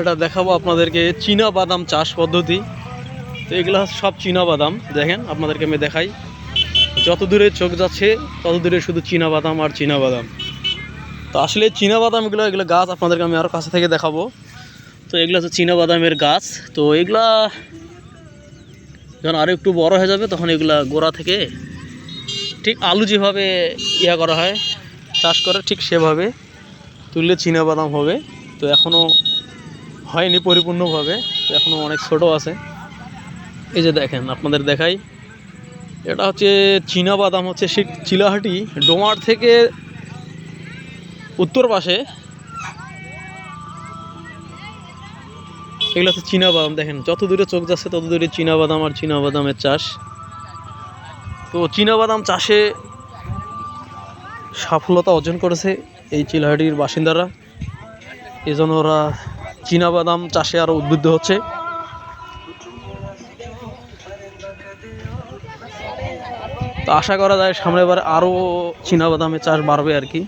এটা দেখাবো আপনাদেরকে চীনা বাদাম চাষ পদ্ধতি। তো এগুলো সব চীনা বাদাম, দেখেন আপনাদেরকে আমি দেখাই। যত দূরে চোখ যাচ্ছে তত দূরে শুধু চীনা বাদাম আর চীনা বাদাম। তো আসলে চীনা বাদামগুলো এগুলো গাছ আপনাদেরকে আমি আরও কাছে থেকে দেখাবো। তো এগুলো হচ্ছে চীনা বাদামের গাছ। তো এগুলা যখন আরও একটু বড় হয়ে যাবে তখন এগুলা গোড়া থেকে ঠিক আলু যেভাবে করা হয়, চাষ করে, ঠিক সেভাবে তুললে চীনা বাদাম হবে। তো এখনও হয়নি পরিপূর্ণভাবে, তো এখনও অনেক ছোট আছে। এই যে দেখেন, আপনাদের দেখাই, এটা হচ্ছে চীনা বাদাম, হচ্ছে সেই চিলাহাটি ডোমার থেকে উত্তর পাশে। এগুলো হচ্ছে চীনা বাদাম। দেখেন যত দূরে চোখ যাচ্ছে তত দূরে চীনা বাদাম আর চীনা বাদামের চাষ। তো চীনা বাদাম চাষে সফলতা অর্জন করেছে এই চিলাহাটির বাসিন্দারা। এজন্য ওরা চীনা বাদাম চাষে আরও উদ্বুদ্ধ হচ্ছে। তো আশা করা যায় সামনের বার আরও চীনা বাদামের চাষ বাড়বে আর কি।